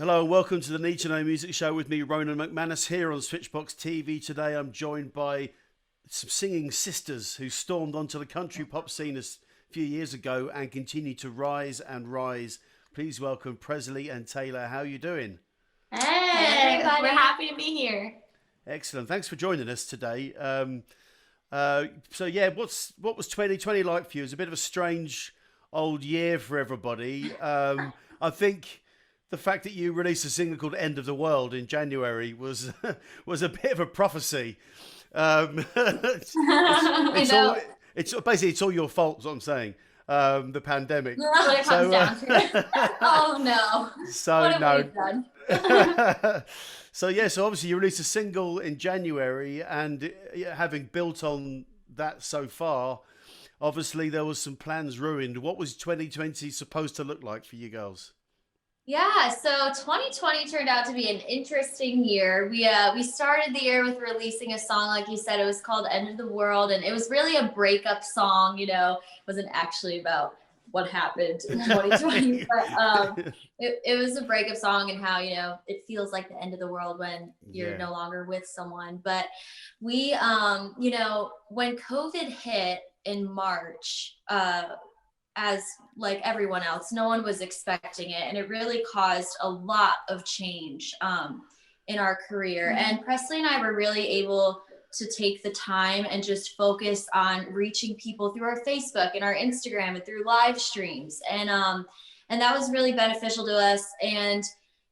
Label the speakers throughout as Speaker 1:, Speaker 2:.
Speaker 1: Hello and welcome to the Need to Know Music Show with me, Ronan McManus, here on Switchbox TV. Today I'm joined by some singing sisters who stormed onto the country pop scene a few years ago and continue to rise and rise. Please welcome Presley and Taylor. How are you doing?
Speaker 2: Hey, everybody. We're happy to be here.
Speaker 1: Excellent. Thanks for joining us today. What was 2020 like for you? It was a bit of a strange old year for everybody. I think the fact that you released a single called "End of the World" in January was was a bit of a prophecy. It's all your fault. Is what I'm saying. The pandemic.
Speaker 2: That's what it comes down to. Oh no!
Speaker 1: So
Speaker 2: what have
Speaker 1: no.
Speaker 2: we done?
Speaker 1: So obviously you released a single in January, and having built on that so far, obviously there was some plans ruined. What was 2020 supposed to look like for you girls?
Speaker 2: Yeah, so 2020 turned out to be an interesting year. We started the year with releasing a song, like you said, it was called "End of the World," and it was really a breakup song. It wasn't actually about what happened in 2020, but it was a breakup song and how it feels like the end of the world when you're no longer with someone. But we, when COVID hit in March, as like everyone else, no one was expecting it, and it really caused a lot of change in our career. And Presley and I were really able to take the time and just focus on reaching people through our Facebook and our Instagram and through live streams, and that was really beneficial to us. And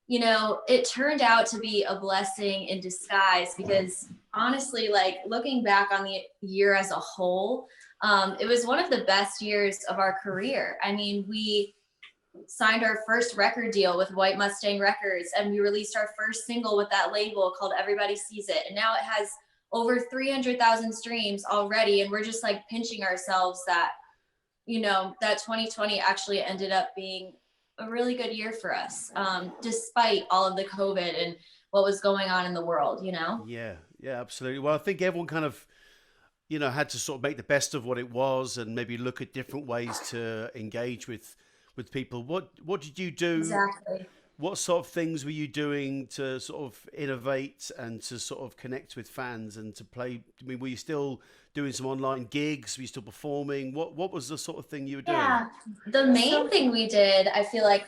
Speaker 2: it turned out to be a blessing in disguise, because honestly, like looking back on the year as a whole, it was one of the best years of our career. I mean, we signed our first record deal with White Mustang Records, and we released our first single with that label called "Everybody Sees It." And now it has over 300,000 streams already. And we're just like pinching ourselves that, that 2020 actually ended up being a really good year for us, despite all of the COVID and what was going on in the world,
Speaker 1: Yeah, absolutely. Well, I think everyone kind of had to sort of make the best of what it was and maybe look at different ways to engage with people. What did you do?
Speaker 2: Exactly.
Speaker 1: What sort of things were you doing to sort of innovate and to sort of connect with fans and to play? I mean, were you still doing some online gigs? Were you still performing? What was the sort of thing you were doing?
Speaker 2: Yeah, the main thing we did, I feel like,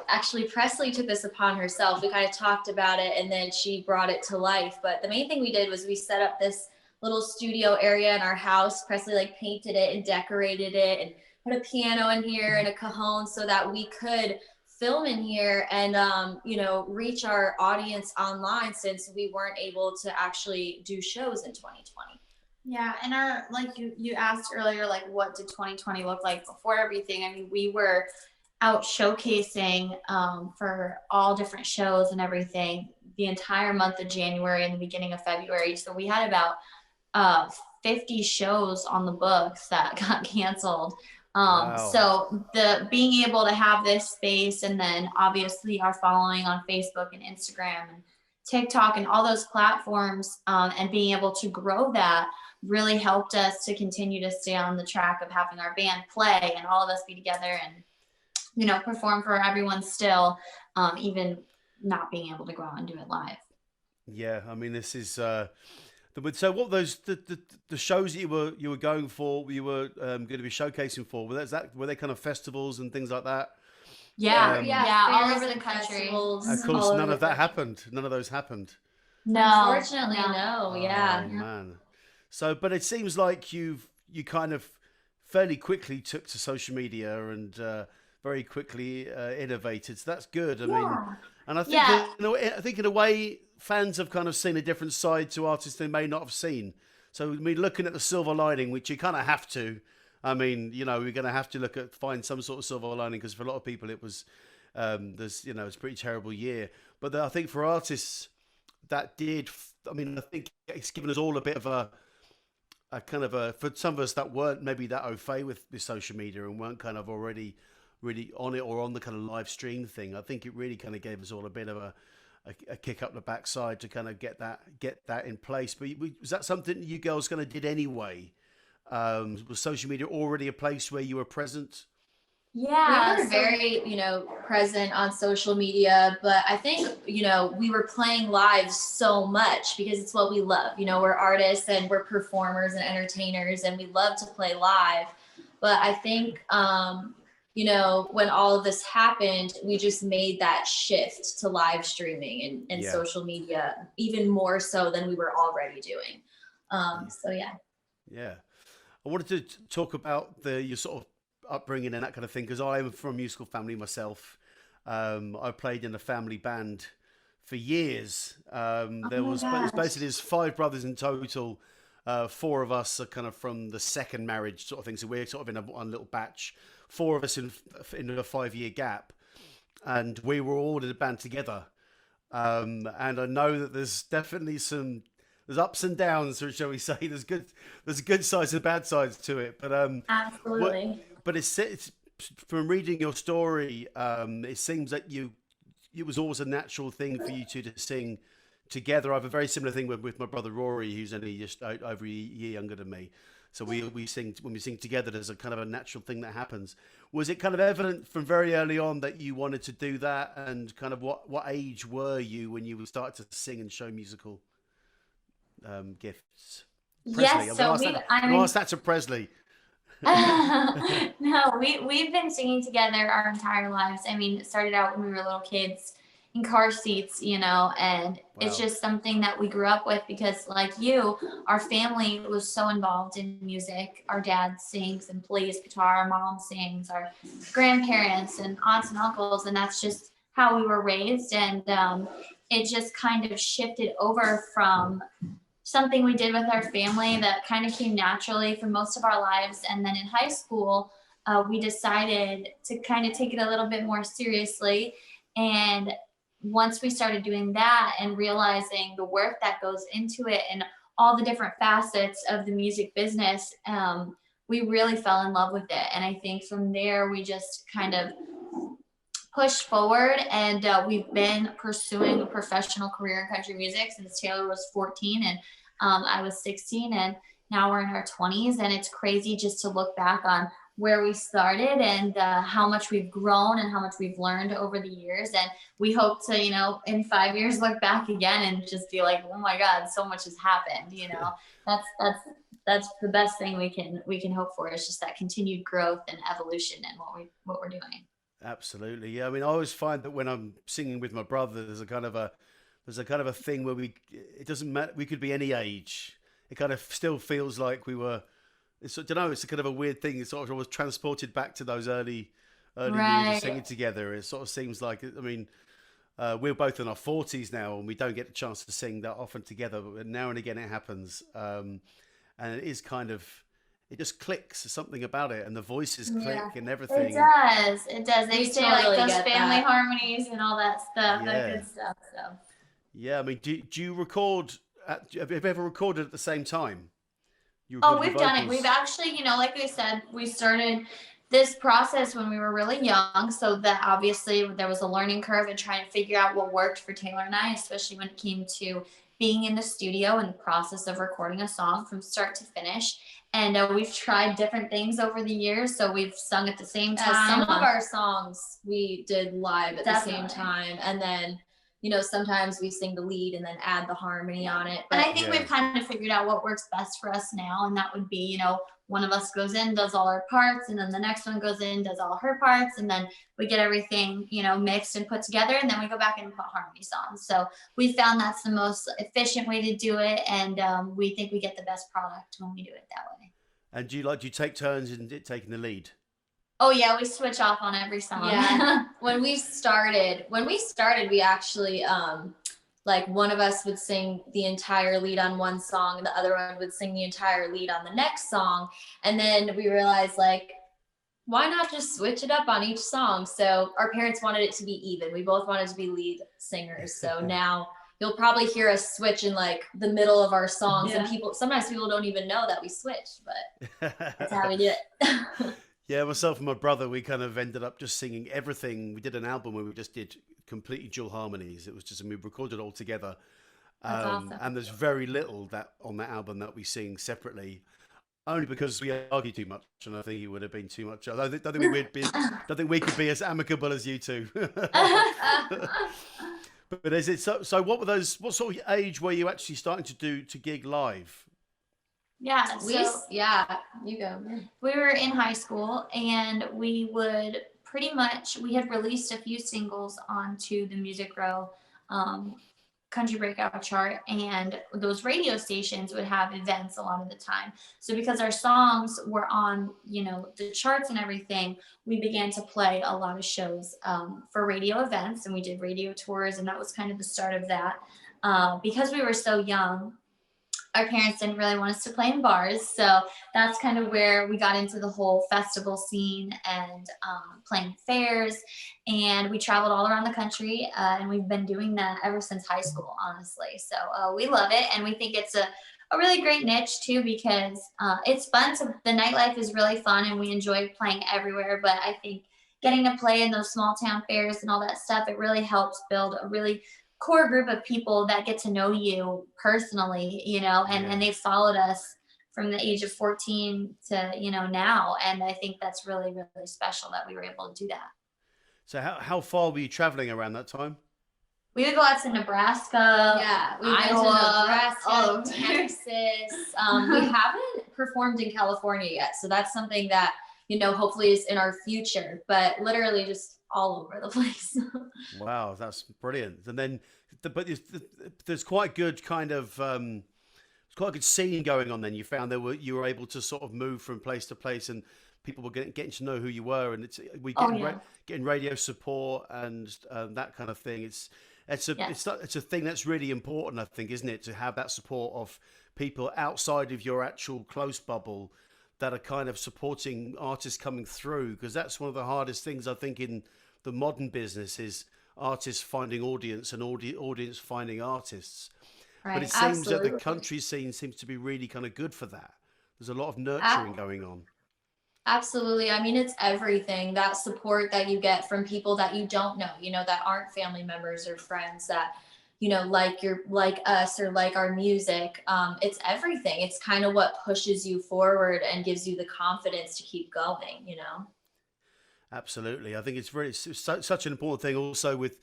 Speaker 2: actually Presley took this upon herself. We kind of talked about it and then she brought it to life. But the main thing we did was we set up this little studio area in our house. Presley like painted it and decorated it and put a piano in here and a cajon so that we could film in here and reach our audience online, since we weren't able to actually do shows in 2020.
Speaker 3: Yeah, and you asked earlier, like what did 2020 look like before everything? I mean, we were out showcasing for all different shows and everything the entire month of January and the beginning of February. So we had about 50 shows on the books that got canceled.
Speaker 1: Wow.
Speaker 3: So the being able to have this space, and then obviously our following on Facebook and Instagram and TikTok and all those platforms, and being able to grow that really helped us to continue to stay on the track of having our band play and all of us be together and, perform for everyone still, even not being able to go out and do it live.
Speaker 1: Yeah, I mean, this is so what the shows that you were going for, you were going to be showcasing for, were they kind of festivals and things like that?
Speaker 3: Yeah, all over the country.
Speaker 1: Of course, none of that happened. None of those happened.
Speaker 2: No, unfortunately, no. Yeah.
Speaker 1: Oh man. So, but it seems like you kind of fairly quickly took to social media and very quickly innovated. So that's good. I mean, and I think in a way, fans have kind of seen a different side to artists they may not have seen. So, I mean, looking at the silver lining, which you kind of have to. I mean, we're going to have to find some sort of silver lining, because for a lot of people it was, it's a pretty terrible year. But I think for artists that did, I mean, I think it's given us all a bit of a kind of for some of us that weren't maybe that au fait with social media and weren't kind of already really on it or on the kind of live stream thing. I think it really kind of gave us all a bit of a kick up the backside to kind of get that in place. But was that something you girls kind of did anyway? Was social media already a place where you were present?
Speaker 3: Yeah.
Speaker 2: We were very, present on social media, but I think, we were playing live so much because it's what we love. We're artists and we're performers and entertainers and we love to play live. But I think, when all of this happened, we just made that shift to live streaming and
Speaker 1: Yeah.
Speaker 2: social media even more so than we were already doing. So yeah.
Speaker 1: Yeah. I wanted to talk about your sort of upbringing and that kind of thing because I'm from a musical family myself. I played in a family band for years. There
Speaker 3: my
Speaker 1: was
Speaker 3: gosh.
Speaker 1: basically there's 5 brothers in total. 4 of us are kind of from the second marriage sort of thing, so we're sort of in one little batch. 4 of us in a 5-year gap, and we were all in a band together. And I know that there's definitely there's ups and downs, or shall we say? There's good sides and bad sides to it. But
Speaker 3: Absolutely.
Speaker 1: but it's from reading your story, it seems that it was always a natural thing for you two to sing together. I have a very similar thing with my brother Rory, who's only just over a year younger than me. So we sing when we sing together. There's a kind of a natural thing that happens. Was it kind of evident from very early on that you wanted to do that? And kind of what age were you when you started to sing and show musical gifts? Presley,
Speaker 3: Yes.
Speaker 1: I'm going to ask that to Presley.
Speaker 3: No, we've been singing together our entire lives. I mean, it started out when we were little kids in car seats, and it's
Speaker 1: Wow.
Speaker 3: just something that we grew up with because, like you, our family was so involved in music. Our dad sings and plays guitar, our mom sings, our grandparents and aunts and uncles, and that's just how we were raised. And it just kind of shifted over from something we did with our family that kind of came naturally for most of our lives. And then in high school, we decided to kind of take it a little bit more seriously. And once we started doing that and realizing the work that goes into it and all the different facets of the music business, we really fell in love with it. And I think from there, we just kind of pushed forward, and we've been pursuing a professional career in country music since Taylor was 14 and I was 16, and now we're in our 20s. And it's crazy just to look back on where we started and how much we've grown and how much we've learned over the years. And we hope to, in 5 years, look back again and just be like, oh my God, so much has happened. That's the best thing we can hope for, is just that continued growth and evolution in what we're doing.
Speaker 1: Absolutely, yeah. I mean, I always find that when I'm singing with my brother, there's a kind of a thing where it doesn't matter. We could be any age. It kind of still feels like we were. It's, I don't know. It's a kind of a weird thing. It sort of was transported back to those early years of singing together. It sort of seems like. I mean, we're both in our 40s now, and we don't get a chance to sing that often together. But now and again, it happens, and it is kind of. It just clicks. There's something about it, and the voices click and everything.
Speaker 3: It does. They say like those family harmonies and all that stuff, that good stuff. So.
Speaker 1: Yeah, I mean, do you record? Have you ever recorded at the same time?
Speaker 3: We've done it. We've actually, like we said, we started this process when we were really young. So that obviously there was a learning curve and trying to figure out what worked for Taylor and I, especially when it came to being in the studio and the process of recording a song from start to finish. And we've tried different things over the years. So we've sung at the same time.
Speaker 2: Some of our songs we did live at the same time. And then, sometimes we sing the lead and then add the harmony on it.
Speaker 3: But, and I think we've kind of figured out what works best for us now. And that would be, one of us goes in, does all our parts, and then the next one goes in, does all her parts, and then we get everything, mixed and put together, and then we go back and put harmonies on. So we found that's the most efficient way to do it, and we think we get the best product when we do it that way.
Speaker 1: And do you take turns in taking the lead?
Speaker 3: Oh yeah, we switch off on every song.
Speaker 2: Yeah. when we started, we actually like one of us would sing the entire lead on one song, and the other one would sing the entire lead on the next song. And then we realized, like, why not just switch it up on each song? So our parents wanted it to be even. We both wanted to be lead singers. So now you'll probably hear us switch in like the middle of our songs, and sometimes people don't even know that we switched, but that's how we do it.
Speaker 1: Yeah, myself and my brother, we kind of ended up just singing everything. We did an album where we just did completely dual harmonies. It was just, and we recorded it all together.
Speaker 3: That's awesome.
Speaker 1: And there's very little that on that album that we sing separately. only because we argue too much, and I think it would have been too much. Don't think we could be as amicable as you two. But is it so? So what were those? What sort of age were you actually starting to gig live?
Speaker 3: Yeah,
Speaker 2: yeah, you go.
Speaker 3: we were in high school, and we had released a few singles onto the Music Row country breakout chart, and those radio stations would have events a lot of the time. So because our songs were on, the charts and everything, we began to play a lot of shows for radio events, and we did radio tours, and that was kind of the start of that. Because we were so young, our parents didn't really want us to play in bars. So that's kind of where we got into the whole festival scene and playing fairs. And we traveled all around the country, and we've been doing that ever since high school, honestly. So we love it. And we think it's a really great niche too, because it's fun. The nightlife is really fun, and we enjoy playing everywhere. But I think getting to play in those small town fairs and all that stuff, it really helps build a really core group of people that get to know you personally, and they've followed us from the age of 14 to, now. And I think that's really, really special that we were able to do that.
Speaker 1: So how far were you traveling around that time?
Speaker 3: We would go out to Nebraska.
Speaker 2: Yeah, we went to Nebraska, Texas. We haven't performed in California yet. So that's something that, hopefully is in our future, but literally just all over the place.
Speaker 1: Wow, that's brilliant. And then, but there's quite good kind of quite a good scene going on. Then you found you were able to sort of move from place to place, and people were getting to know who you were, and getting radio support and that kind of thing. It's a thing that's really important, I think, isn't it, to have that support of people outside of your actual close bubble that are kind of supporting artists coming through, because that's one of the hardest things I think in the modern business is artists finding audience and audience finding artists. Right. But it seems that the country scene seems to be really kind of good for that. There's a lot of nurturing going on.
Speaker 2: Absolutely. I mean, it's everything, that support that you get from people that you don't know, that aren't family members or friends that, like us or like our music. It's everything. It's kind of what pushes you forward and gives you the confidence to keep going,
Speaker 1: Absolutely. I think it's such an important thing also with,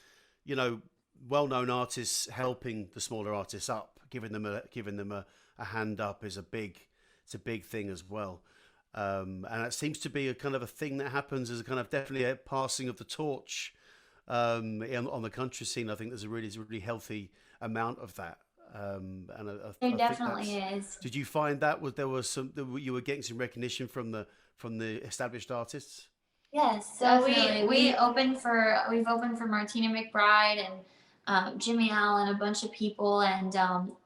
Speaker 1: well-known artists helping the smaller artists up, giving them a hand up is a big thing as well. And it seems to be a kind of a thing that happens as a kind of definitely a passing of the torch on the country scene. I think there's a really healthy amount of that. And
Speaker 3: it definitely is.
Speaker 1: Did you find that you were getting some recognition from the established artists?
Speaker 3: Yes. So we've opened for Martina McBride and Jimmy Allen, a bunch of people, and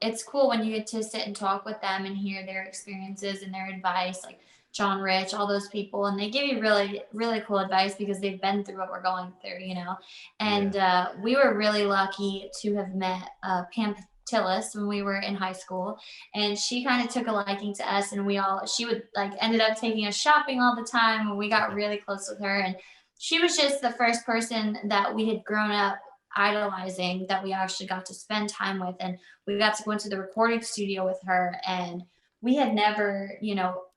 Speaker 3: it's cool when you get to sit and talk with them and hear their experiences and their advice, like John Rich, all those people, and they give you really, really cool advice because they've been through what we're going through, And we were really lucky to have met Pam Tillis when we were in high school, and she kind of took a liking to us, and she would ended up taking us shopping all the time, and we got really close with her, and she was just the first person that we had grown up idolizing that we actually got to spend time with, and we got to go into the recording studio with her, and we had never,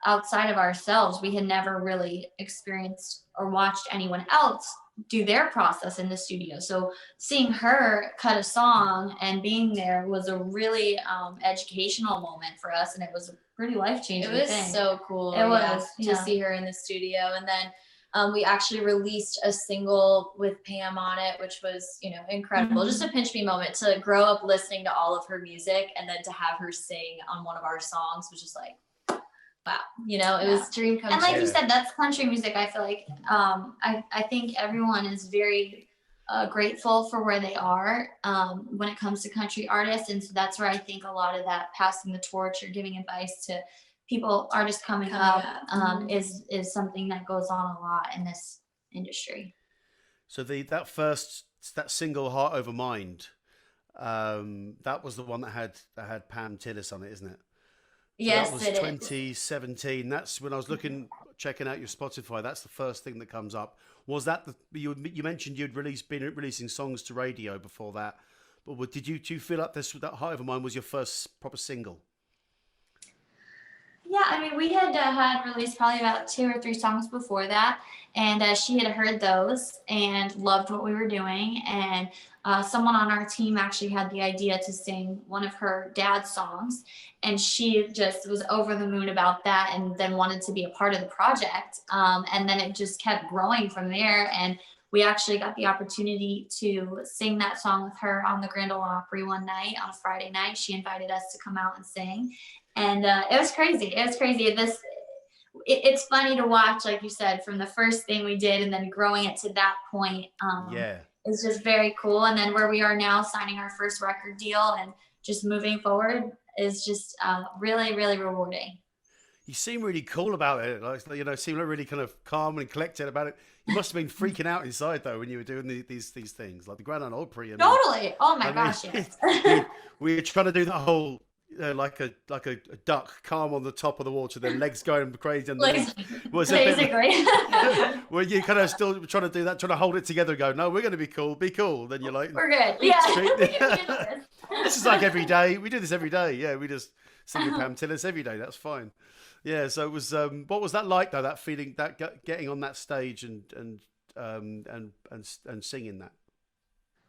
Speaker 3: outside of ourselves, we had never really experienced or watched anyone else do their process in the studio. So seeing her cut a song and being there was a really educational moment for us, and it was a pretty life-changing thing.
Speaker 2: It was so cool.
Speaker 3: It was
Speaker 2: to see her in the studio, and then we actually released a single with Pam on it, which was, incredible. Mm-hmm. Just a pinch me moment to grow up listening to all of her music, and then to have her sing on one of our songs was just like, wow, it was dream come true.
Speaker 3: And like you said, that's country music. I feel like I think everyone is very grateful for where they are when it comes to country artists, and so that's where I think a lot of that passing the torch or giving advice to artists coming up is something that goes on a lot in this industry.
Speaker 1: So that single "Heart Over Mind," that was the one that had Pam Tillis on it, isn't it? So
Speaker 2: yes,
Speaker 1: that was 2017. That's when I was checking out your Spotify. That's the first thing that comes up. Was that you mentioned you'd been releasing songs to radio before that? But do you feel like that "Heart Over Mind" was your first proper single?
Speaker 3: Yeah, I mean, we had released probably about 2 or 3 songs before that, and she had heard those and loved what we were doing. And someone on our team actually had the idea to sing one of her dad's songs, and she just was over the moon about that, and then wanted to be a part of the project. And then it just kept growing from there, and we actually got the opportunity to sing that song with her on the Grand Ole Opry one night on a Friday night. She invited us to come out and sing, and it was crazy. It was crazy. It's funny to watch, like you said, from the first thing we did and then growing it to that point.
Speaker 1: Yeah.
Speaker 3: It's just very cool. And then where we are now, signing our first record deal and just moving forward is just really, really rewarding.
Speaker 1: You seem really cool about it. Like, you know, seem like really kind of calm and collected about it. You must have been freaking out inside though when you were doing these things, like the Grand Ole Opry.
Speaker 3: Totally. Oh my gosh, yes.
Speaker 1: we trying to do that whole like a duck, calm on the top of the water, then legs going crazy underneath.
Speaker 3: Basically.
Speaker 1: Well, you kind of still trying to do that, trying to hold it together. Go, no, we're going to be cool. Be cool. Then you're like,
Speaker 3: we're good. Yeah.
Speaker 1: This is like every day. We do this every day. Yeah, we just sing the Pam Tillis every day. That's fine. Yeah. So it was. What was that like though? That feeling, that getting on that stage and singing that.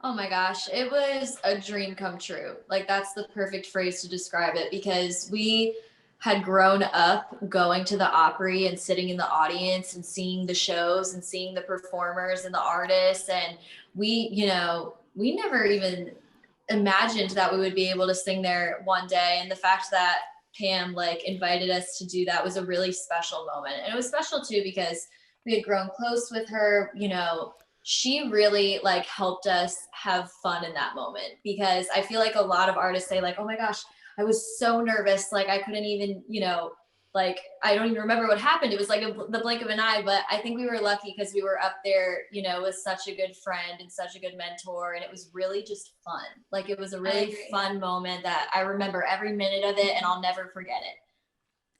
Speaker 2: Oh my gosh, it was a dream come true. Like that's the perfect phrase to describe it, because we had grown up going to the Opry and sitting in the audience and seeing the shows and seeing the performers and the artists. And we never even imagined that we would be able to sing there one day. And the fact that Pam like invited us to do that was a really special moment. And it was special too, because we had grown close with her, she really like helped us have fun in that moment, because I feel like a lot of artists say like, oh my gosh, I was so nervous. Like I couldn't even, like, I don't even remember what happened. It was like the blink of an eye, but I think we were lucky because we were up there, with such a good friend and such a good mentor. And it was really just fun. Like it was a really fun moment that I remember every minute of it and I'll never forget it.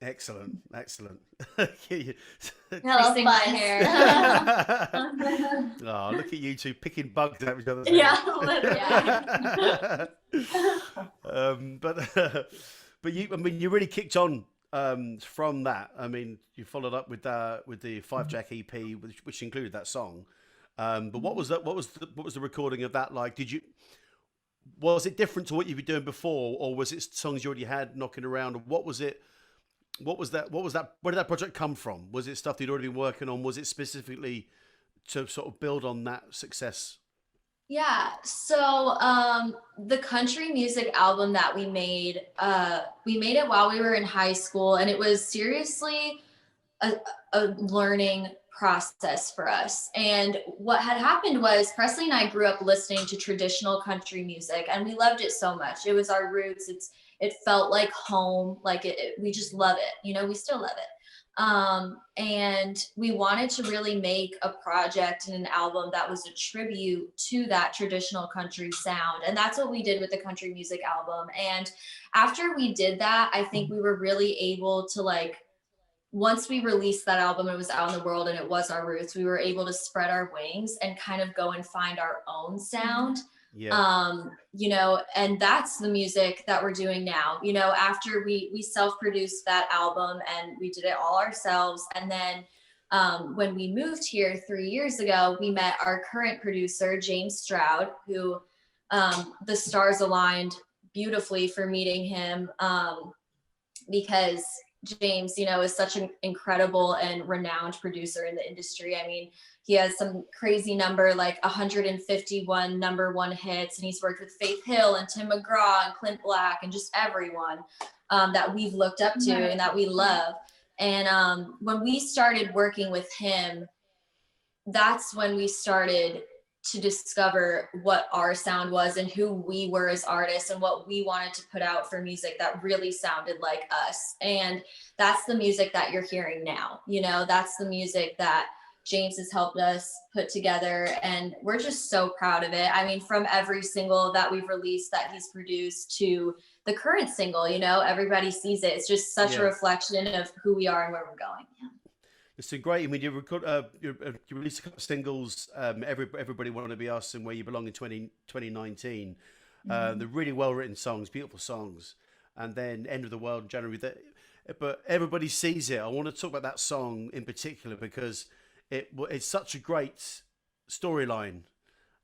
Speaker 1: Excellent.
Speaker 2: Twisting my hair.
Speaker 1: Oh, look at you two picking bugs out of each other's
Speaker 3: Yeah,
Speaker 1: literally. But you really kicked on from that. I mean, you followed up with the 5-track EP, which included that song. But what was that? What was the recording of that like? Was it different to what you've been doing before, or was it songs you already had knocking around? What was it? What was that? Where did that project come from? Was it stuff you'd already been working on? Was it specifically to sort of build on that success?
Speaker 2: Yeah. So the country music album that we made it while we were in high school, and it was seriously a learning process for us. And what had happened was Presley and I grew up listening to traditional country music, and we loved it so much. It was our roots. It felt like home. Like we just love it. We still love it. And we wanted to really make a project and an album that was a tribute to that traditional country sound. And that's what we did with the country music album. And after we did that, I think we were really able to like, once we released that album, it was out in the world and it was our roots, we were able to spread our wings and kind of go and find our own sound.
Speaker 1: Yeah.
Speaker 2: And that's the music that we're doing now. After we self-produced that album and we did it all ourselves. And then when we moved here 3 years ago, we met our current producer, James Stroud, who the stars aligned beautifully for meeting him, because James, is such an incredible and renowned producer in the industry. I mean, he has some crazy number, like 151 #1 hits, and he's worked with Faith Hill and Tim McGraw and Clint Black and just everyone that we've looked up to and that we love. And when we started working with him, that's when we started to discover what our sound was and who we were as artists and what we wanted to put out for music that really sounded like us. And that's the music that you're hearing now. That's the music that James has helped us put together, and we're just so proud of it. I mean, from every single that we've released that he's produced to the current single, everybody sees it. It's just such a reflection of who we are and where we're going. Yeah.
Speaker 1: It's been great. I mean, you released a couple of singles, Everybody Want to Be Us and Where You Belong in 2019. They're really well-written songs, beautiful songs. And then End of the World in January. but Everybody Sees It. I want to talk about that song in particular because it's such a great storyline,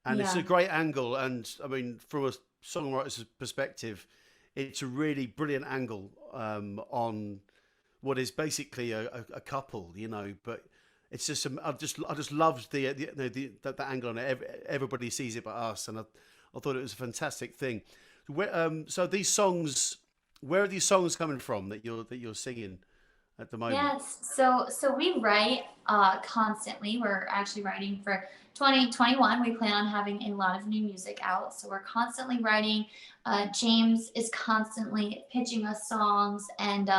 Speaker 1: and it's
Speaker 3: Yeah.
Speaker 1: a great angle. And I mean, from a songwriter's perspective, it's a really brilliant angle on what is basically a couple, you know. But it's just I just loved the angle on it. Everybody sees it but us, and I thought it was a fantastic thing. So these songs, where are these songs coming from that you're singing at the moment?
Speaker 3: Yes. So we write constantly. We're actually writing for 2021. We plan on having a lot of new music out. So we're constantly writing. James is constantly pitching us songs, and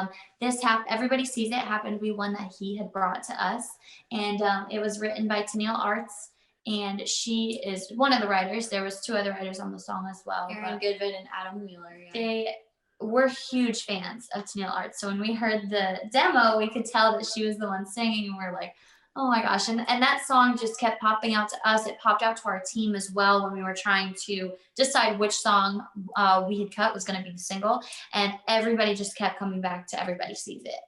Speaker 3: Everybody Sees It happened to be one that he had brought to us, and it was written by Tennille Arts, and she is one of the writers. There was two other writers on the song as well.
Speaker 2: Aaron Goodvin and Adam Wheeler. Yeah.
Speaker 3: We're huge fans of Tennille Arts. So when we heard the demo, we could tell that she was the one singing, and we're like, oh my gosh. And that song just kept popping out to us. It popped out to our team as well when we were trying to decide which song we had cut was going to be the single. And everybody just kept coming back to Everybody Sees It.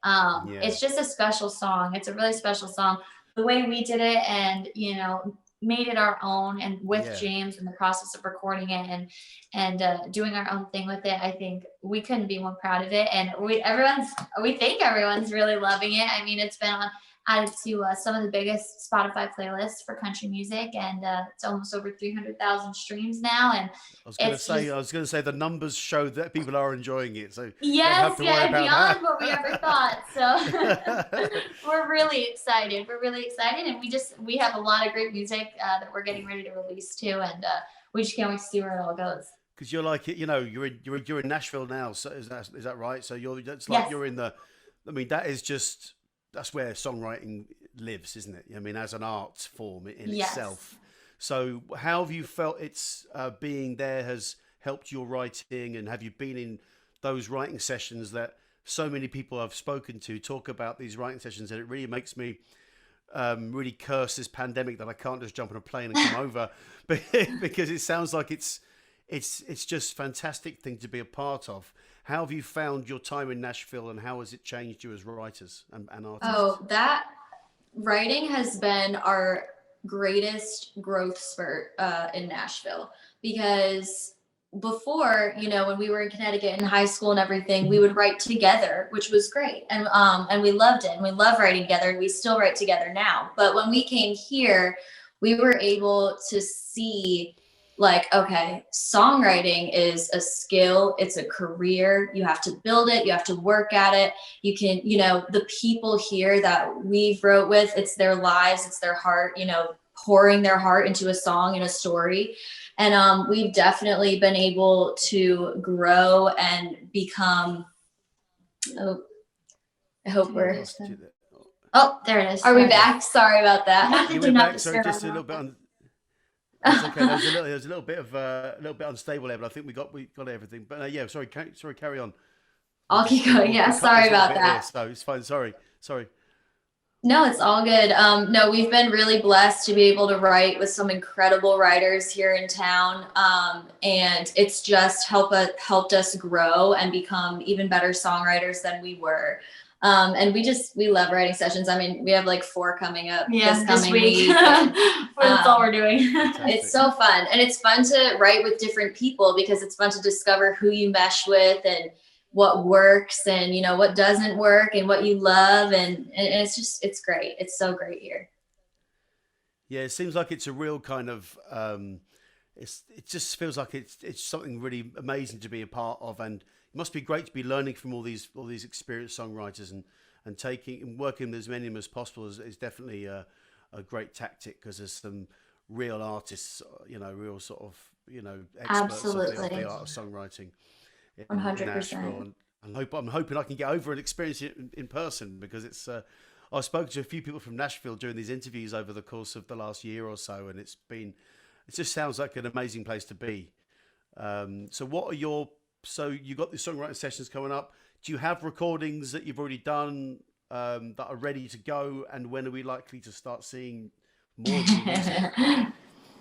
Speaker 3: It's just a special song. It's a really special song. The way we did it, and, you know, made it our own, and with James in the process of recording it and doing our own thing with it, I think we couldn't be more proud of it. And we think everyone's really loving it. I mean, it's been added to some of the biggest Spotify playlists for country music, and it's almost over 300,000 streams now. And
Speaker 1: I was going to say the numbers show that people are enjoying it. So
Speaker 3: yes, beyond what we ever thought. So we're really excited. And we have a lot of great music that we're getting ready to release too, and we just can't wait to see where it all goes.
Speaker 1: Because you're like, you know, you're in Nashville now. So is that right? So you're in the. I mean, that's where songwriting lives, isn't it? I mean, as an art form in itself. So how have you felt it's being there has helped your writing, and have you been in those writing sessions that so many people I've spoken to talk about these writing sessions, and it really makes me really curse this pandemic that I can't just jump on a plane and come over, because it sounds like it's just a fantastic thing to be a part of. How have you found your time in Nashville, and how has it changed you as writers and artists?
Speaker 2: Oh, that writing has been our greatest growth spurt in Nashville, because before, you know, when we were in Connecticut in high school and everything, we would write together, which was great. And we loved it, and we love writing together, and we still write together now. But when we came here, we were able to see, like, okay, songwriting is a skill. It's a career. You have to build it. You have to work at it. You can, you know, the people here that we've wrote with, it's their lives, it's their heart, you know, pouring their heart into a song and a story. And we've definitely been able to grow and become, I hope we're,
Speaker 3: oh, there it is.
Speaker 2: Are we back? Sorry about that.
Speaker 1: You went back, sorry, just a little bit on. It's okay. There's a little bit unstable there, but I think we got everything. But yeah, sorry, carry on.
Speaker 2: I'll keep going. Yeah, sorry about that.
Speaker 1: Here, so it's fine. Sorry.
Speaker 2: No, it's all good. No, we've been really blessed to be able to write with some incredible writers here in town, and it's just helped us grow and become even better songwriters than we were. And we love writing sessions. I mean, we have like 4 coming up this coming week.
Speaker 3: That's all we're doing.
Speaker 2: It's so fun. And it's fun to write with different people, because it's fun to discover who you mesh with and what works, and, you know, what doesn't work, and what you love. And it's great. It's so great here.
Speaker 1: Yeah, it seems like it's a real kind of, it just feels like it's something really amazing to be a part of, and it must be great to be learning from all these experienced songwriters, and taking and working with as many of them as possible is definitely a great tactic, because there's some real artists, you know, real sort of, you know, experts of the art of songwriting in
Speaker 3: 100%.
Speaker 1: Nashville. And I'm hoping I can get over and experience it in person, because it's I've spoken to a few people from Nashville during these interviews over the course of the last year or so, and it just sounds like an amazing place to be. So you got the songwriting sessions coming up. Do you have recordings that you've already done that are ready to go? And when are we likely to start seeing more of you?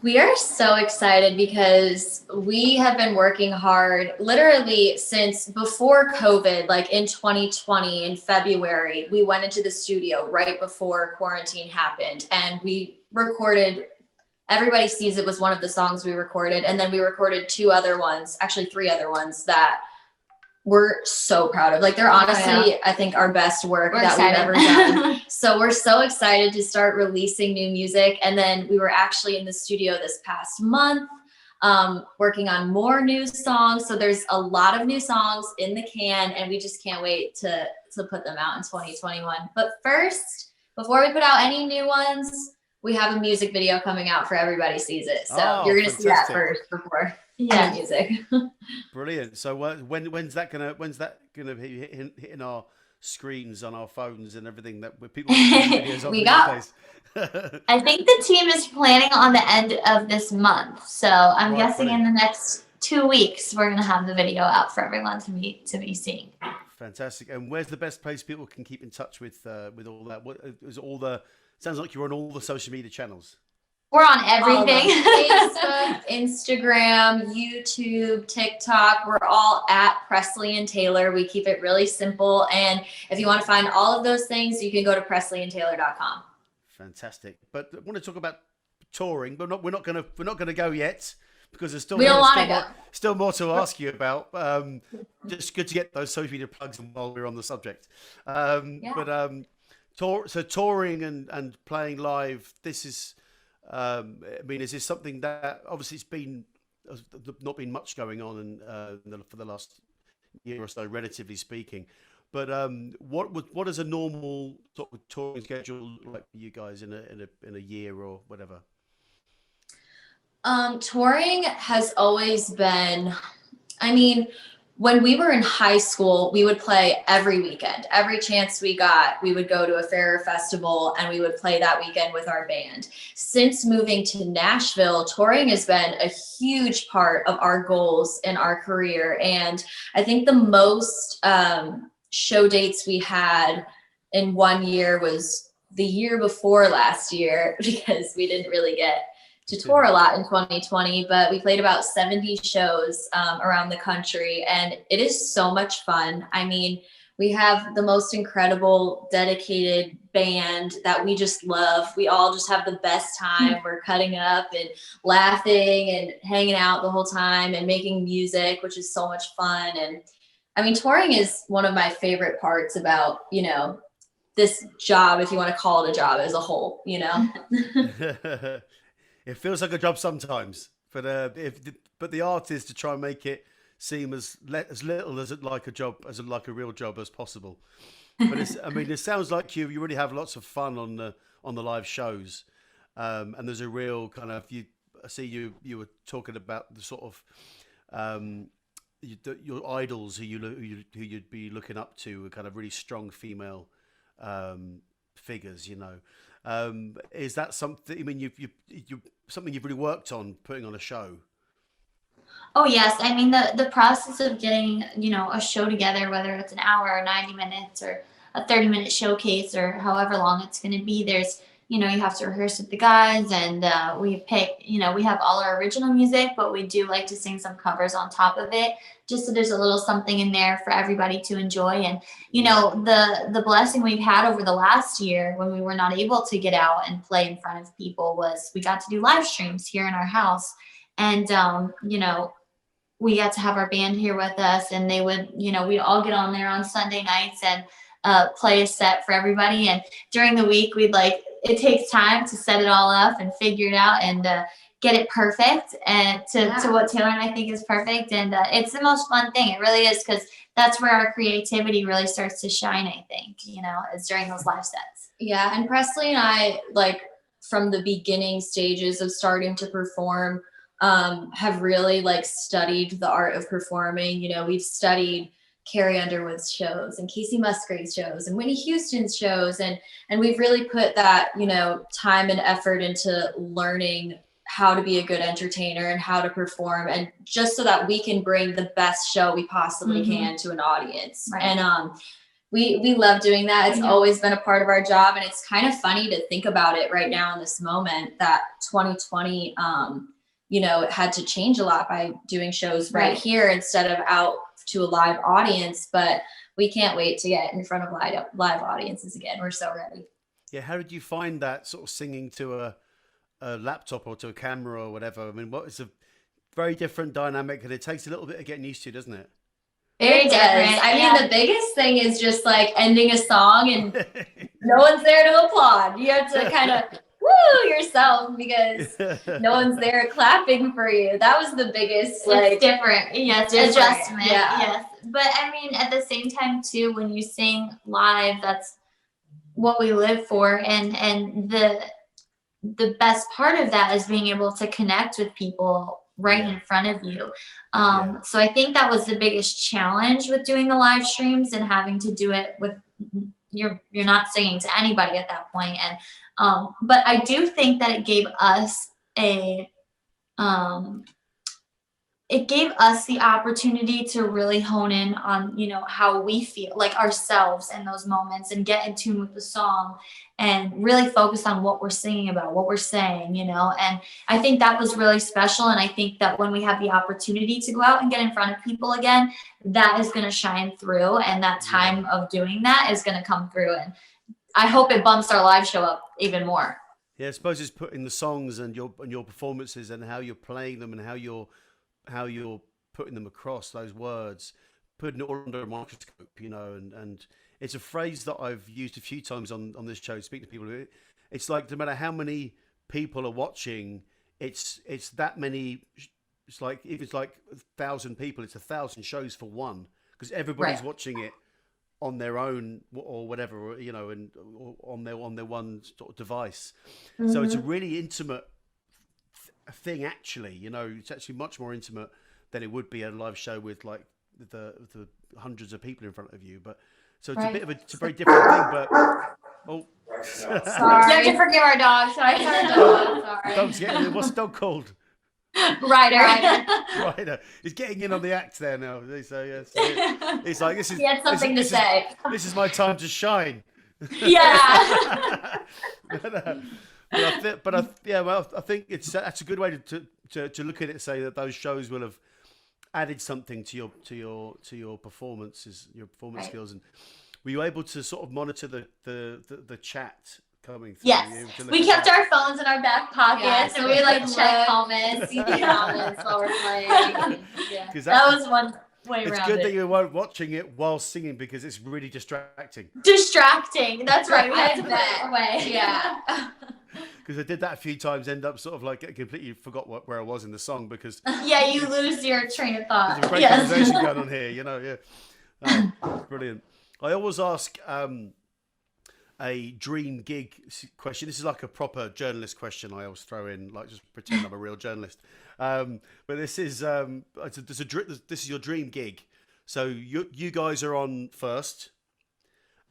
Speaker 2: We are so excited because we have been working hard literally since before COVID, like in 2020 in February. We went into the studio right before quarantine happened and we recorded Everybody Sees It was one of the songs we recorded. And then we recorded two other ones, actually three other ones that we're so proud of. Like they're honestly, I think our best work we've ever done. So we're so excited to start releasing new music. And then we were actually in the studio this past month, working on more new songs. So there's a lot of new songs in the can and we just can't wait to put them out in 2021. But first, before we put out any new ones, we have a music video coming out for Everybody Sees It. So you're going to see that first before any music.
Speaker 1: Brilliant. So when's that gonna be hitting our screens on our phones and everything that people videos on
Speaker 3: we got I think the team is planning on the end of this month. So I'm guessing in the next 2 weeks we're gonna have the video out for everyone to be seeing.
Speaker 1: Fantastic. And where's the best place people can keep in touch with all that? What is sounds like you're on all the social media channels.
Speaker 3: We're on everything.
Speaker 2: Facebook, Instagram, YouTube, TikTok. We're all at Presley and Taylor. We keep it really simple. And if you want to find all of those things, you can go to presleyandtaylor.com.
Speaker 1: Fantastic. But I want to talk about touring, but we're not gonna go yet because there's still more to ask you about. Just good to get those social media plugs in while we're on the subject. But touring and playing live, this is I mean, is this something that obviously not been much going on for the last year or so, relatively speaking? But what is a normal sort of touring schedule like for you guys in a year or whatever?
Speaker 2: Touring has always been, I mean, when we were in high school, we would play every weekend. Every chance we got, we would go to a fair or festival and we would play that weekend with our band. Since moving to Nashville, touring has been a huge part of our goals in our career. And I think the most show dates we had in 1 year was the year before last year because we didn't really get to tour a lot in 2020, but we played about 70 shows around the country and it is so much fun. I mean, we have the most incredible dedicated band that we just love. We all just have the best time. We're cutting up and laughing and hanging out the whole time and making music, which is so much fun. And I mean, touring is one of my favorite parts about, this job, if you want to call it a job as a whole,
Speaker 1: It feels like a job sometimes, but the art is to try and make it seem as little as like a job, like a real job as possible. But it sounds like you really have lots of fun on the live shows, and there's a real kind of I see you were talking about the sort of your idols who you'd be looking up to, kind of really strong female figures, is that something? I mean, you something you've really worked on putting on a show?
Speaker 3: Oh yes, I mean the process of getting a show together, whether it's an hour or 90 minutes or a 30-minute showcase or however long it's going to be. There's you have to rehearse with the guys, and we pick we have all our original music, but we do like to sing some covers on top of it, just so there's a little something in there for everybody to enjoy. And the blessing we've had over the last year when we were not able to get out and play in front of people was we got to do live streams here in our house. And we got to have our band here with us, and they would we'd all get on there on Sunday nights and play a set for everybody. And during the week it takes time to set it all up and figure it out and get it perfect and to what Taylor and I think is perfect. And it's the most fun thing. It really is, because that's where our creativity really starts to shine, I think, is during those live sets.
Speaker 2: Yeah. And Presley and I, from the beginning stages of starting to perform, have really studied the art of performing. We've studied Carrie Underwood's shows and Casey Musgrave's shows and Whitney Houston's shows. And we've really put that, time and effort into learning how to be a good entertainer and how to perform, and just so that we can bring the best show we possibly can to an audience. Right. And we love doing that. It's always been a part of our job, and it's kind of funny to think about it right now in this moment that 2020, it had to change a lot by doing shows right here instead of out to a live audience. But we can't wait to get in front of live audiences again. We're so ready.
Speaker 1: Yeah, how did you find that sort of singing to a laptop or to a camera or whatever? I mean, it's a very different dynamic, and it takes a little bit of getting used to, doesn't it?
Speaker 2: It does. I mean, the biggest thing is just like ending a song and no one's there to applaud. You have to kind of woo yourself because no one's there clapping for you. That was the biggest,
Speaker 3: it's different. Yes, adjustment.
Speaker 2: Yeah.
Speaker 3: Yes. But I mean, at the same time too, when you sing live, that's what we live for. And the best part of that is being able to connect with people right in front of you. So I think that was the biggest challenge with doing the live streams and having to do it with you're not singing to anybody at that point. And but I do think that it gave us the opportunity to really hone in on, how we feel like ourselves in those moments and get in tune with the song and really focus on what we're singing about, what we're saying, and I think that was really special. And I think that when we have the opportunity to go out and get in front of people again, that is going to shine through, and that time of doing that is going to come through. And I hope it bumps our live show up even more.
Speaker 1: Yeah, I suppose it's putting the songs and your performances and how you're playing them and how you're putting them across, those words, putting it all under a microscope, and it's a phrase that I've used a few times on this show, speaking to people. It's like no matter how many people are watching, it's that many. It's like if it's like 1,000 people, it's 1,000 shows for one, because everybody's watching it on their own or whatever, and or on their one sort of device. Mm-hmm. So it's a really intimate thing, actually. It's actually much more intimate than it would be a live show with like the hundreds of people in front of you. But so it's it's a very different thing. But
Speaker 3: sorry, you have to forgive our dog. Sorry, sorry.
Speaker 1: Dog's what's the dog called?
Speaker 3: Ryder.
Speaker 1: He's getting in on the act there now. So yes, it's like this is.
Speaker 2: He had something to say.
Speaker 1: This is my time to shine.
Speaker 3: Yeah.
Speaker 1: I think that's a good way to look at it. Say that those shows will have added something to your performances, your performance skills. And were you able to sort of monitor the chat coming through?
Speaker 3: Yes, we kept our phones in our back pockets, and we would like check
Speaker 2: comments, see the comments while we're playing.
Speaker 3: That was one way around.
Speaker 1: It's good that you weren't watching it while singing because it's really distracting.
Speaker 3: That's right. We had to put it away.
Speaker 2: Yeah.
Speaker 1: Because I did that a few times, end up sort of like completely forgot where I was in the song because
Speaker 3: you lose your train of thought.
Speaker 1: There's a great conversation going on here, brilliant. I always ask a dream gig question. This is like a proper journalist question. I always throw in, like, just pretend I'm a real journalist. But this is this is your dream gig. So you guys are on first,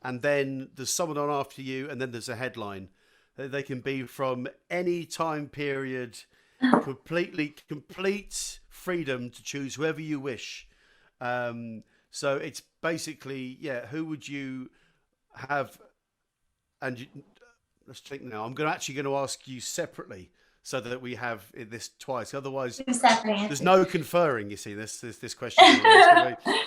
Speaker 1: and then there's someone on after you, and then there's a headline. They can be from any time period, complete freedom to choose whoever you wish. So it's basically, who would you have? And let's think now. I'm actually going to ask you separately so that we have this twice. Otherwise, there's no conferring. You see, this question.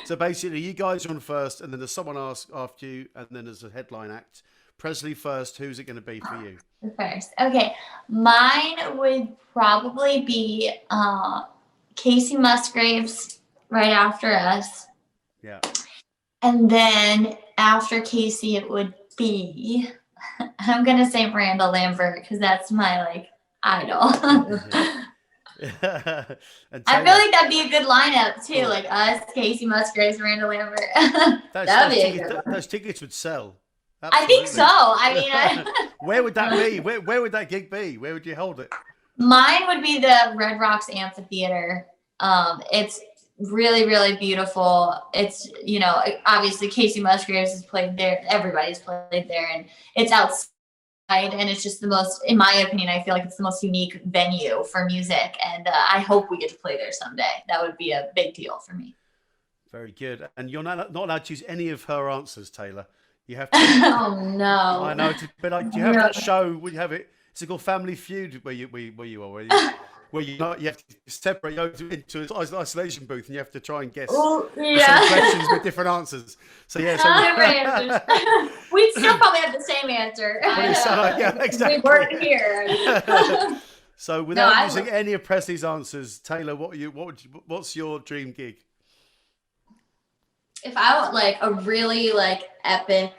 Speaker 1: So basically, you guys are on first, and then there's someone else after you, and then there's a headline act. Presley first. Who's it going to be for you?
Speaker 3: First. Okay. Mine would probably be Casey Musgraves right after us.
Speaker 1: Yeah.
Speaker 3: And then after Casey, it would be, I'm going to say Miranda Lambert because that's my idol. I feel like that'd be a good lineup too. Like us, Casey Musgraves, Miranda Lambert.
Speaker 2: That'd be a good one.
Speaker 1: Those tickets would sell.
Speaker 3: Absolutely. I think so. I mean,
Speaker 1: where would that be? Where would that gig be? Where would you hold it?
Speaker 3: Mine would be the Red Rocks Amphitheater. It's really, really beautiful. It's, obviously Casey Musgraves has played there. Everybody's played there, and it's outside, and it's just the most, in my opinion, I feel like it's the most unique venue for music, and I hope we get to play there someday. That would be a big deal for me.
Speaker 1: Very good. And you're not allowed to use any of her answers, Taylor. You have to.
Speaker 2: Oh no.
Speaker 1: I know. It's a bit like, do you have that show? Would you have it? It's called Family Feud, where you are, where you not, you have to separate, you go into an isolation booth, and you have to try and guess
Speaker 2: Oh,
Speaker 1: the same questions with different answers. So yeah,
Speaker 2: Different answers. We'd still probably have the same answer.
Speaker 1: yeah, exactly.
Speaker 2: We weren't here.
Speaker 1: So without using any of Presley's answers, Taylor, what's your dream gig?
Speaker 2: If I want like a really like epic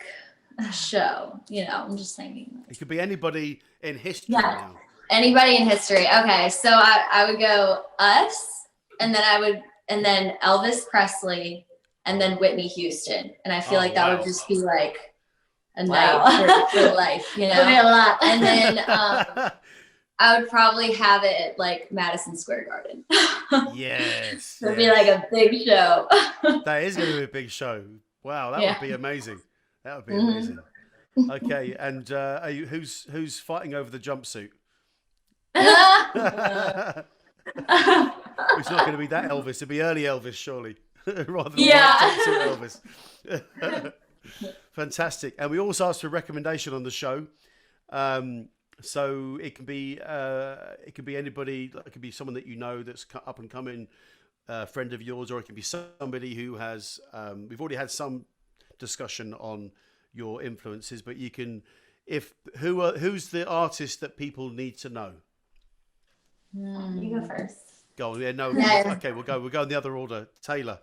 Speaker 2: show, I'm just thinking.
Speaker 1: It could be anybody in history now.
Speaker 2: Anybody in history. Okay, so I would go Us, and then Elvis Presley, and then Whitney Houston, and I feel like that would just be like a night for life,
Speaker 3: It'd be a lot.
Speaker 2: And then I would probably have it at like Madison Square Garden.
Speaker 1: Yes.
Speaker 2: It'd be like a big show.
Speaker 1: That is going to be a big show. Wow, that would be amazing. That would be amazing. Okay, and who's fighting over the jumpsuit? It's not going to be that Elvis. It'll be early Elvis, surely, rather than jumpsuit Elvis. Fantastic. And we also asked for a recommendation on the show. So it can be anybody. It could be someone that you know that's up and coming, friend of yours, or it can be somebody who has. We've already had some discussion on your influences, but you can. Who's the artist that people need to know?
Speaker 2: You go first.
Speaker 1: Go on. Yeah, no. Okay, we'll go in the other order. Taylor.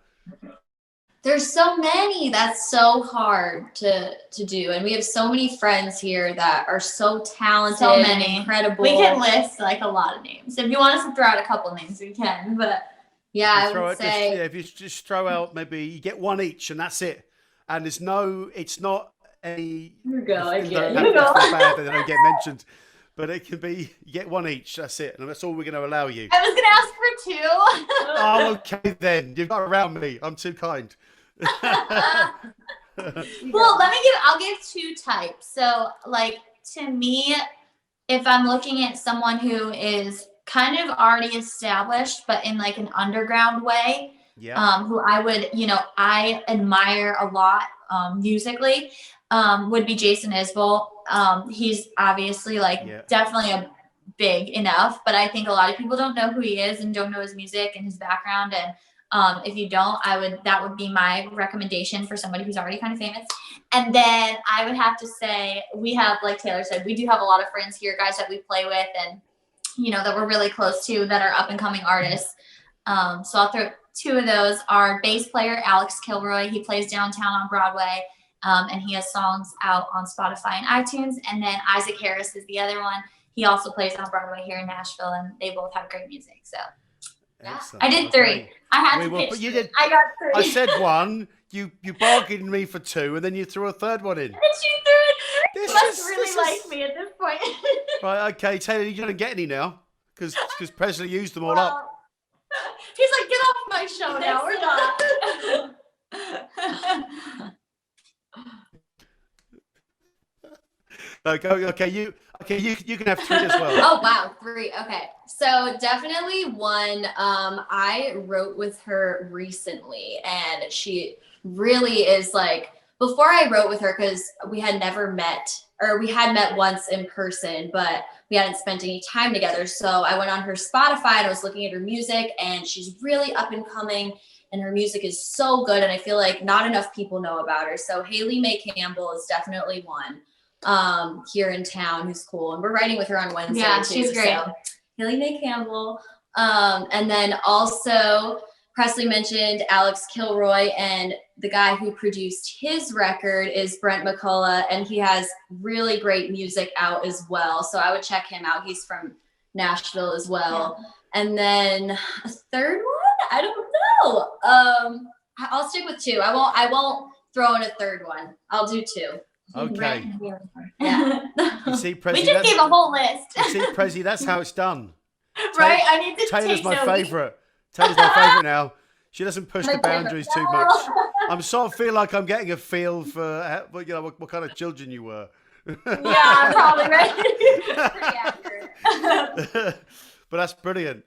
Speaker 2: There's so many. That's so hard to do, and we have so many friends here that are so talented,
Speaker 3: So many.
Speaker 2: incredible.
Speaker 3: We can list like a lot of names. If you want us to throw out a couple names, we can. But
Speaker 2: I would say
Speaker 1: if you just throw out, maybe you get one each, and that's it. And it's not any.
Speaker 2: You go.
Speaker 1: That's not bad that they don't get mentioned. But it can be, you get one each, that's it. And that's all we're going to allow you.
Speaker 3: I was going to ask for 2.
Speaker 1: Oh, okay then. You've got around me. I'm too kind.
Speaker 3: Well, I'll give 2 types. So like, to me, if I'm looking at someone who is kind of already established, but in like an underground way, who I would, I admire a lot musically, would be Jason Isbell. He's obviously definitely a big enough, but I think a lot of people don't know who he is and don't know his music and his background. And if you don't, that would be my recommendation for somebody who's already kind of famous. And then I would have to say, we have, like Taylor said, we do have a lot of friends here, guys that we play with and, that we're really close to that are up and coming artists. So I'll throw 2 of those. Our bass player, Alex Kilroy, he plays downtown on Broadway. And he has songs out on Spotify and iTunes. And then Isaac Harris is the other one. He also plays on Broadway here in Nashville, and they both have great music. So
Speaker 1: excellent.
Speaker 3: I did 3. I had to pitch.
Speaker 1: But you did.
Speaker 3: I got 3.
Speaker 1: I said 1. You bargained me for 2, and then you threw a third one in.
Speaker 3: And she threw it. You must really like me at this point.
Speaker 1: Right, okay, Taylor, you don't get any now because Presley used them all up.
Speaker 3: He's like, get off my show now. We're not.
Speaker 1: You can have 3 as well.
Speaker 2: Oh wow, 3. Okay, so definitely 1. I wrote with her recently, and she really is like. Before I wrote with her, because we had never met, or we had met once in person, but we hadn't spent any time together. So I went on her Spotify and I was looking at her music, and she's really up and coming, and her music is so good. And I feel like not enough people know about her. So Haley Mae Campbell is definitely one here in town who's cool. And we're writing with her on Wednesday.
Speaker 3: Yeah,
Speaker 2: too,
Speaker 3: she's great.
Speaker 2: So Haley Mae Campbell. And then also Presley mentioned Alex Kilroy, and the guy who produced his record is Brent McCullough, and he has really great music out as well. So I would check him out. He's from Nashville as well. Yeah. And then a third one, I don't know. I'll stick with 2. I won't throw in a third one. I'll do 2.
Speaker 1: Okay.
Speaker 2: Yeah.
Speaker 1: You see, Presley,
Speaker 3: we just gave a whole list.
Speaker 1: You see, Presley, that's how it's done.
Speaker 3: Right? I need to
Speaker 1: Taylor's my favourite. Taylor's my favourite now. She doesn't push the boundaries too much. I'm sort of feel like I'm getting a feel for what kind of children you were.
Speaker 3: Yeah, probably right. Pretty accurate.
Speaker 1: But that's brilliant.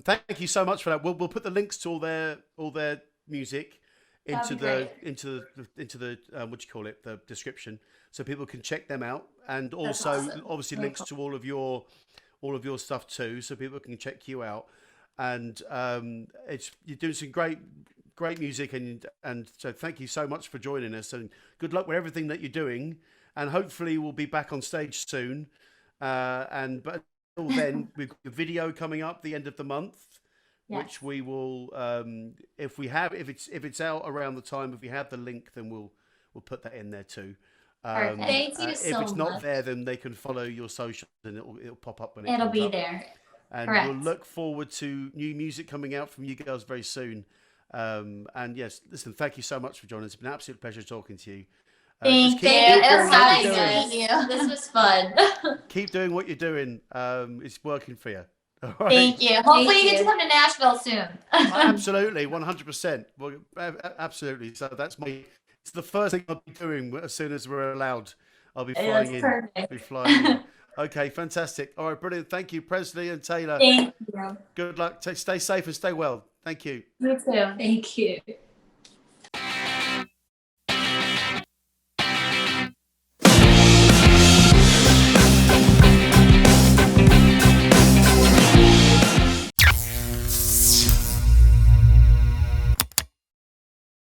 Speaker 1: Thank you so much for that. We'll put the links to all their music into
Speaker 2: be
Speaker 1: the
Speaker 2: great.
Speaker 1: into the what do you call it, the description, so people can check them out, and
Speaker 2: That's
Speaker 1: also
Speaker 2: awesome.
Speaker 1: obviously
Speaker 2: Very
Speaker 1: links
Speaker 2: cool.
Speaker 1: to all of your stuff too, so people can check you out. And it's you're doing some great music, and so thank you so much for joining us, and good luck with everything that you're doing, and hopefully we'll be back on stage soon. And but until then, we've got a video coming up the end of the month,
Speaker 2: Yes.
Speaker 1: which we will if it's out around the time, if we have the link, then we'll put that in there too.
Speaker 2: Perfect. Thank you
Speaker 1: If
Speaker 2: so
Speaker 1: it's not
Speaker 2: much.
Speaker 1: there, then they can follow your socials, and it'll pop up when it
Speaker 3: It'll
Speaker 1: comes
Speaker 3: be
Speaker 1: up.
Speaker 3: there.
Speaker 1: And we'll
Speaker 3: Correct.
Speaker 1: look forward to new music coming out from you girls very soon. And yes, listen, thank you so much for joining us. It's been an absolute pleasure talking to you.
Speaker 3: Thank you.
Speaker 2: It
Speaker 1: doing
Speaker 2: was
Speaker 1: what
Speaker 2: nice,
Speaker 1: you're doing.
Speaker 2: guys. This was fun.
Speaker 1: Keep doing what you're doing. It's working for you. All right.
Speaker 3: Thank you. Hopefully
Speaker 2: Thank
Speaker 3: you get to
Speaker 2: you.
Speaker 3: come to Nashville soon.
Speaker 1: Absolutely, 100%. Well, absolutely. So it's the first thing I'll be doing as soon as we're allowed. I'll be flying in.
Speaker 3: Perfect.
Speaker 1: Be flying in. Okay, fantastic. All right, brilliant. Thank you, Presley and Taylor.
Speaker 3: Thank you.
Speaker 1: Good luck. Stay safe and stay well. Thank you.
Speaker 3: You too.
Speaker 2: Thank you.